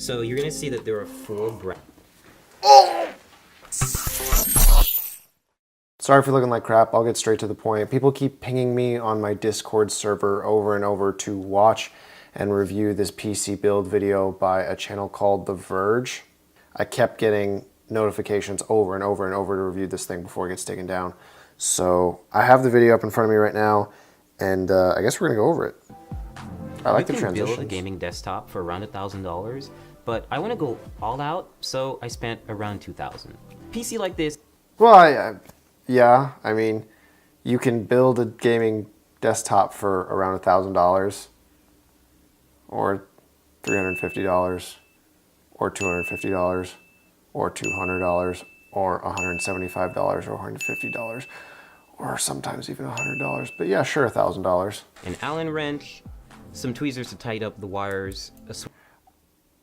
So you're gonna see that there are four brands. Sorry for looking like crap, I'll get straight to the point. People keep pinging me on my Discord server over and over to watch and review this PC build video by a channel called The Verge. I kept getting notifications over and over and over to review this thing before it gets taken down. So I have the video up in front of me right now, and I guess we're gonna go over it. I like the transitions. You can build a gaming desktop for around $1,000, but I want to go all out, so I spent around $2,000. PC like this. Well, yeah, I mean, you can build a gaming desktop for around $1,000, or $350, or $250, or $200, or $175, or $150, or sometimes even $100. But yeah, sure, $1,000. An Allen wrench, some tweezers to tighten up the wires.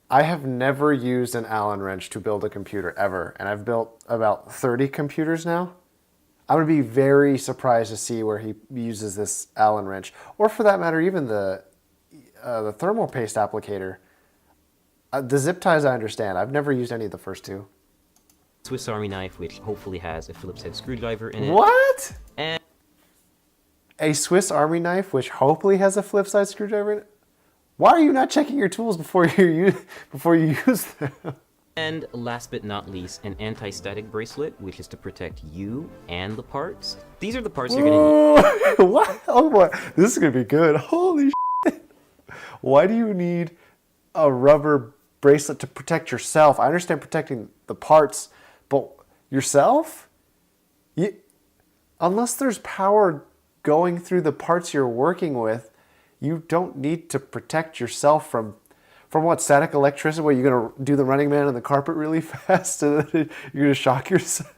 I have never used an Allen wrench to build a computer ever, and I've built about 30 computers now. I would be very surprised to see where he uses this Allen wrench, or for that matter, even the thermal paste applicator. The zip ties I understand. I've never used any of the first two. Swiss Army knife, which hopefully has a Phillips head screwdriver in it. What? And A Swiss Army knife, which hopefully has a flip side screwdriver in it? Why are you not checking your tools before you use them? And last but not least, an anti-static bracelet, which is to protect you and the parts. These are the parts you're gonna need. What? Oh boy, this is gonna be good. Holy shit. Why do you need a rubber bracelet to protect yourself? I understand protecting the parts, but yourself? Unless there's power going through the parts you're working with, you don't need to protect yourself from what, static electricity? Where you're gonna do the Running Man on the carpet really fast and then you're gonna shock yourself?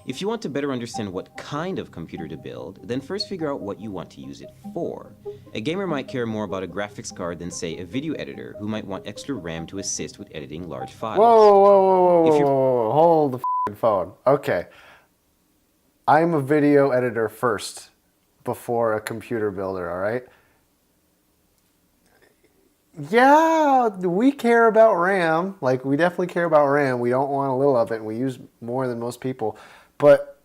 If you want to better understand what kind of computer to build, then first figure out what you want to use it for. A gamer might care more about a graphics card than, say, a video editor, who might want extra RAM to assist with editing large files. Whoa, hold the f***ing phone. Okay. I'm a video editor first before a computer builder, all right? Yeah, we care about RAM. Like, we definitely care about RAM. We don't want a little of it, and we use more than most people. But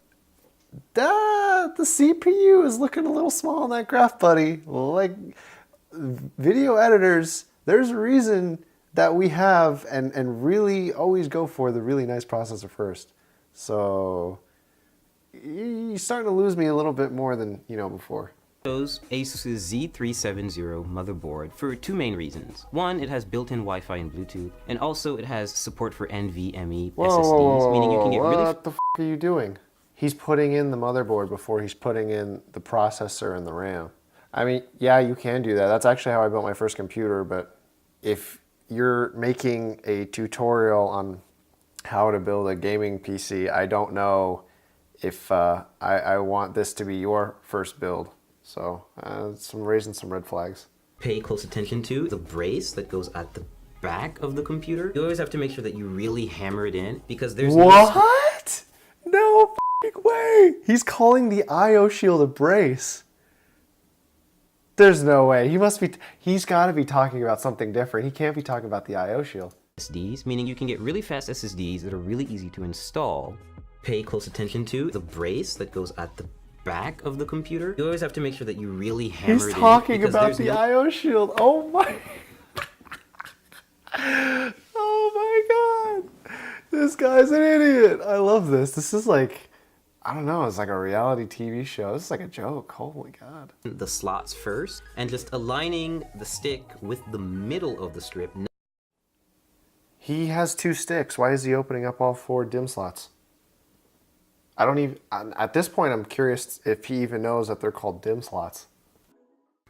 the CPU is looking a little small on that graph, buddy. Like, video editors, there's a reason that we have and really always go for the really nice processor first. So you're starting to lose me a little bit more than before. Chose Asus's Z370 motherboard for two main reasons. One, it has built-in Wi-Fi and Bluetooth, and also it has support for NVMe SSDs, meaning you can get really... What the f*** are you doing? He's putting in the motherboard before he's putting in the processor and the RAM. I mean, yeah, you can do that. That's actually how I built my first computer, but if you're making a tutorial on how to build a gaming PC, I don't know if I want this to be your first build. So, raising some red flags. Pay close attention to the brace that goes at the back of the computer. You always have to make sure that you really hammer it in, because there's What? No f***ing way! He's calling the I/O shield a brace. There's no way. He's got to be talking about something different. He can't be talking about the I/O shield. SSDs, meaning you can get really fast SSDs that are really easy to install. Pay close attention to the brace that goes at the back of the computer. You always have to make sure that you really hammer it in. He's talking about the I/O shield. Oh my. Oh my god. This guy's an idiot. I love this. This is like, I don't know, it's like a reality TV show. This is like a joke. Holy god. The slots first, and just aligning the stick with the middle of the strip. He has two sticks. Why is he opening up all four DIMM slots? I don't even, at this point, I'm curious if he even knows that they're called DIMM slots.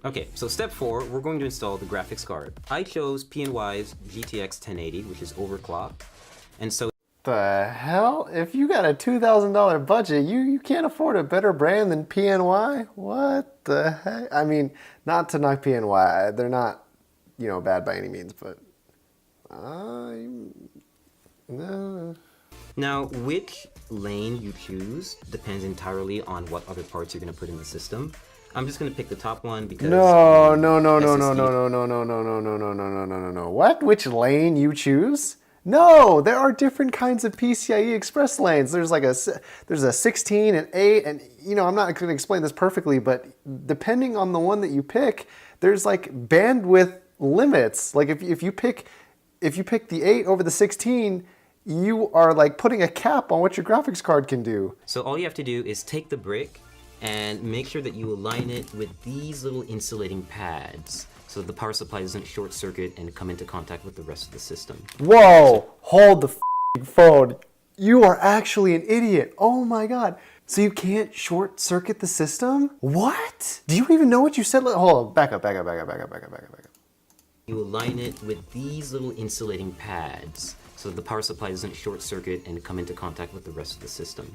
Okay, so step 4, we're going to install the graphics card. I chose PNY's GTX 1080, which is overclocked, and so... The hell? If you got a $2,000 budget, you can't afford a better brand than PNY? What the heck? I mean, not to knock PNY, they're not, bad by any means, but... No. Now, which lane you choose depends entirely on what other parts you're going to put in the system. I'm just gonna pick the top one because No, no, no, no, no, SSD. no, no, no, no, no, no, no, no, no, no, no, no. What? Which lane you choose? No, there are different kinds of PCIe Express lanes. There's like there's a 16 and 8, and you know I'm not going to explain this perfectly, but depending on the one that you pick, there's like bandwidth limits. Like if you pick the 8 over the 16, you are like putting a cap on what your graphics card can do. So all you have to do is take the brick and make sure that you align it with these little insulating pads so that the power supply doesn't short circuit and come into contact with the rest of the system. Whoa, hold the phone. You are actually an idiot. Oh my God. So you can't short circuit the system? What? Do you even know what you said? Hold on, back up. You align it with these little insulating pads so that the power supply doesn't short circuit and come into contact with the rest of the system.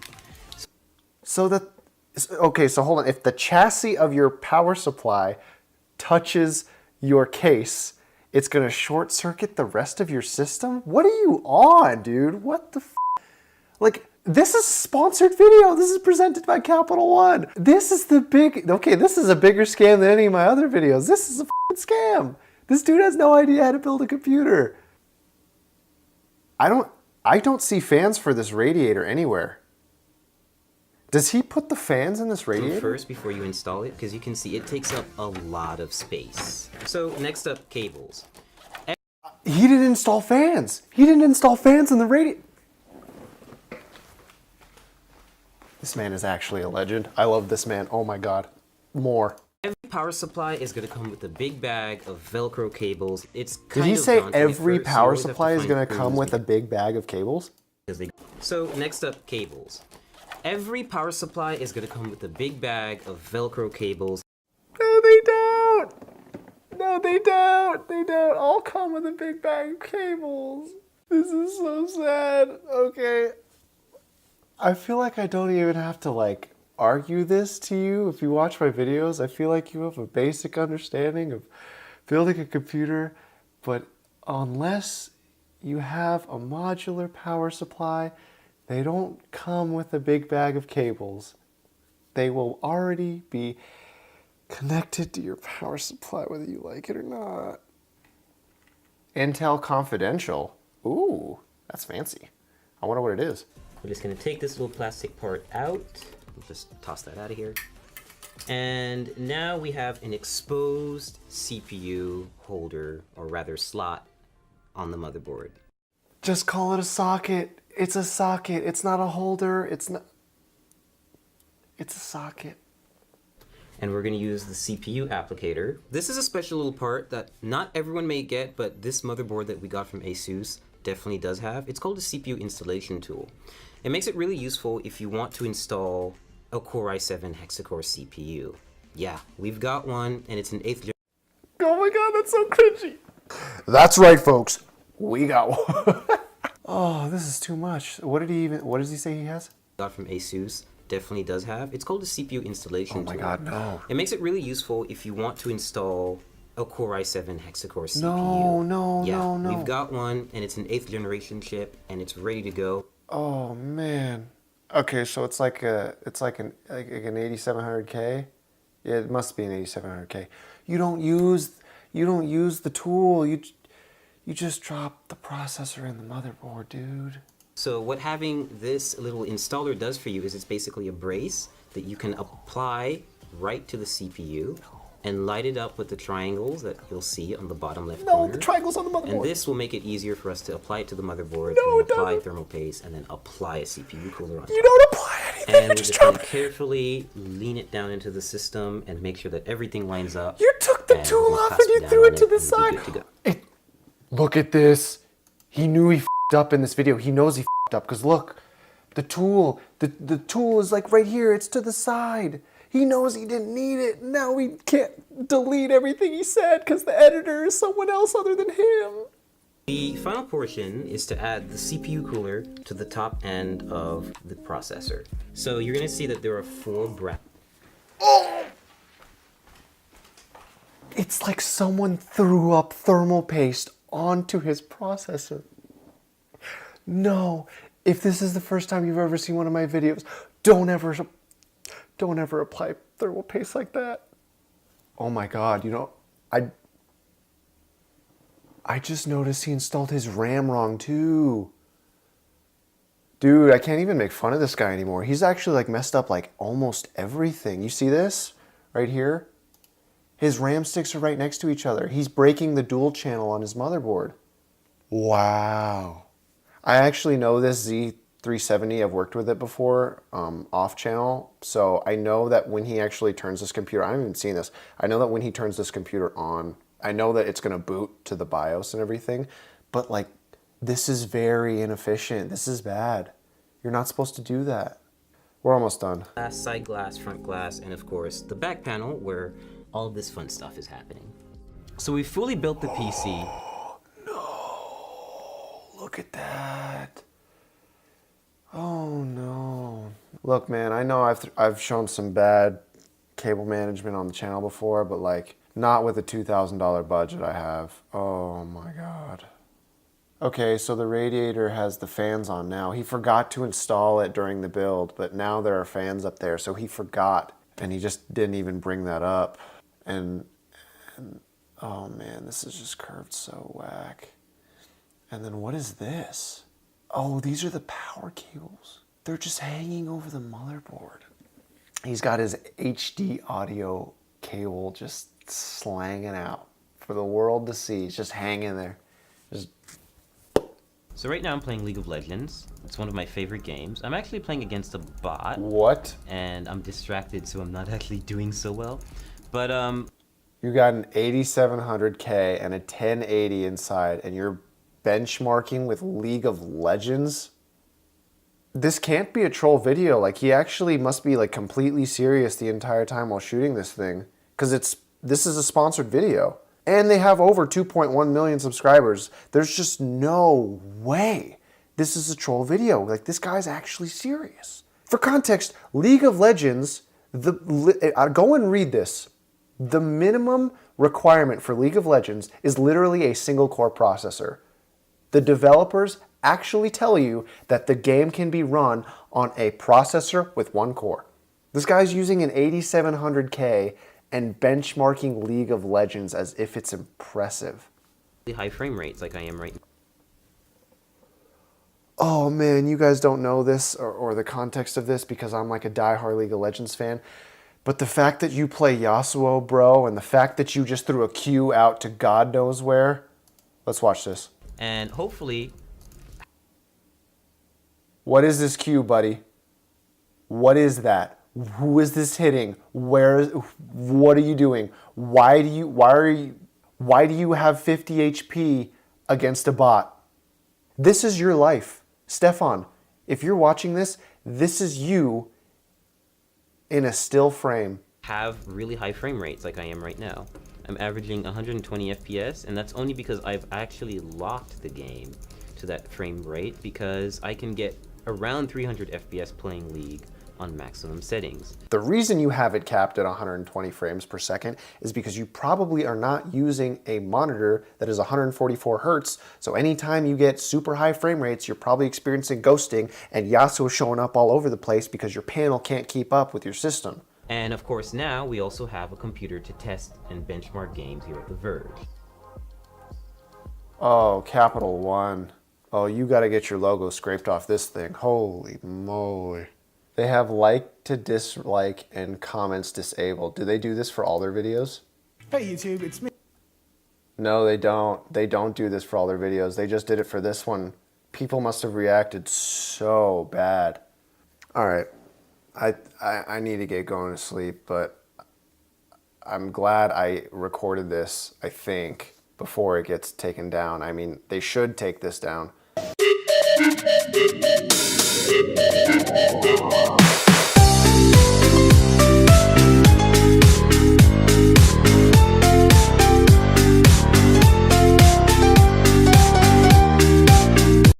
Okay, so hold on. If the chassis of your power supply touches your case, it's gonna short circuit the rest of your system? What are you on, dude? What the Like, this is a sponsored video. This is presented by Capital One. This is the this is a bigger scam than any of my other videos. This is a scam. This dude has no idea how to build a computer. I don't see fans for this radiator anywhere. Does he put the fans in this radiator? First, before you install it, because you can see it takes up a lot of space. So next up, cables. He didn't install fans. He didn't install fans in the radiator. This man is actually a legend. I love this man. Oh my God. More. Every power supply is going to come with a big bag of Velcro cables. It's Did kind he of say daunting at every first. You power always have supply is find going to come clues with a big bag of cables? So next up, cables. Every power supply is going to come with a big bag of Velcro cables. No, they don't. No, they don't. They don't all come with a big bag of cables. This is so sad. Okay. I feel like I don't even have to like argue this to you. If you watch my videos, I feel like you have a basic understanding of building a computer, but unless you have a modular power supply, they don't come with a big bag of cables. They will already be connected to your power supply whether you like it or not. Intel Confidential. Ooh, that's fancy. I wonder what it is. We're just going to take this little plastic part out. We'll just toss that out of here. And now we have an exposed CPU holder, or rather slot, on the motherboard. Just call it a socket. It's a socket. It's not a holder. It's a socket. And we're going to use the CPU applicator. This is a special little part that not everyone may get, but this motherboard that we got from ASUS definitely does have. It's called a CPU installation tool. It makes it really useful if you want to install a Core i7 hexa-core CPU. Yeah, we've got one, and it's an 8th generation. Oh my God, that's so cringy. That's right, folks. We got one. Oh, this is too much. What does he say he has? Got from ASUS definitely does have. It's called a CPU installation tool. Oh my God, no. It makes it really useful if you want to install a Core i7 hexa-core CPU. No. We've got one, and it's an 8th generation chip, and it's ready to go. Oh man. Okay, so it's like an 8700K. Yeah, it must be an 8700K. You don't use the tool. You just drop the processor in the motherboard, dude. So what having this little installer does for you is it's basically a brace that you can apply right to the CPU and light it up with the triangles that you'll see on the bottom left corner. No, the triangle's on the motherboard. And this will make it easier for us to apply it to the motherboard, No, and it apply doesn't. thermal paste, and then apply a CPU cooler on You top. don't apply anything. And You we're just just going drop to it. carefully lean it down into the system and make sure that everything lines up. You took the And tool we'll off clasp and you down threw on it to it the and we'll be side. good to go. Look at this. He knew he f***ed up in this video. He knows he f***ed up because look, the tool is like right here. It's to the side. He knows he didn't need it. Now we can't delete everything he said because the editor is someone else other than him. The final portion is to add the CPU cooler to the top end of the processor. So you're going to see that there are 4 brackets. It's like someone threw up thermal paste onto his processor. No, if this is the first time you've ever seen one of my videos, don't ever apply thermal paste like that. Oh my God, you know, I just noticed he installed his RAM wrong too. Dude, I can't even make fun of this guy anymore. He's actually like messed up like almost everything. You see this right here? His RAM sticks are right next to each other. He's breaking the dual channel on his motherboard. Wow. I actually know this Z370. I've worked with it before off channel. So I know that when he actually turns this computer, I haven't even seen this. I know that when he turns this computer on, I know that it's going to boot to the BIOS and everything. But like, this is very inefficient. This is bad. You're not supposed to do that. We're almost done. Glass, side glass, front glass, and of course the back panel where all of this fun stuff is happening. So we fully built the PC. No, look at that. Oh no. Look, man, I know I've shown some bad cable management on the channel before, but like not with a $2,000 budget I have. Oh my God. Okay, so the radiator has the fans on now. He forgot to install it during the build, but now there are fans up there, so he forgot, and he just didn't even bring that up. And oh man, this is just curved so whack. And then what is this? Oh, these are the power cables. They're just hanging over the motherboard. He's got his HD audio cable just slanging out for the world to see. It's just hanging there. So right now I'm playing League of Legends. It's one of my favorite games. I'm actually playing against a bot. What? And I'm distracted, so I'm not actually doing so well. But you got an 8700K and a 1080 inside, and you're benchmarking with League of Legends? This can't be a troll video. Like, he actually must be like completely serious the entire time while shooting this thing, because this is a sponsored video. And they have over 2.1 million subscribers. There's just no way this is a troll video. Like, this guy's actually serious. For context, League of Legends, go and read this. The minimum requirement for League of Legends is literally a single core processor. The developers actually tell you that the game can be run on a processor with one core. This guy's using an 8700K and benchmarking League of Legends as if it's impressive. high frame rates like I am right now. Oh man, you guys don't know this or the context of this because I'm like a diehard League of Legends fan. But the fact that you play Yasuo, bro, and the fact that you just threw a Q out to God knows where. Let's watch this. And hopefully... What is this Q, buddy? What is that? Who is this hitting? What are you doing? Why do you have 50 HP against a bot? This is your life. Stefan, if you're watching this, this is you in a still frame. Have really high frame rates like I am right now. I'm averaging 120 FPS, and that's only because I've actually locked the game to that frame rate because I can get around 300 FPS playing League on maximum settings. The reason you have it capped at 120 frames per second is because you probably are not using a monitor that is 144 Hertz, so anytime you get super high frame rates, you're probably experiencing ghosting and Yasuo showing up all over the place because your panel can't keep up with your system. And of course now we also have a computer to test and benchmark games here at The Verge. Oh, Capital One. Oh, you gotta get your logo scraped off this thing. Holy moly. They have like to dislike and comments disabled. Do they do this for all their videos? Hey YouTube, it's me. No, they don't. They don't do this for all their videos. They just did it for this one. People must have reacted so bad. All right. I need to get going to sleep, but I'm glad I recorded this, I think, before it gets taken down. I mean, they should take this down.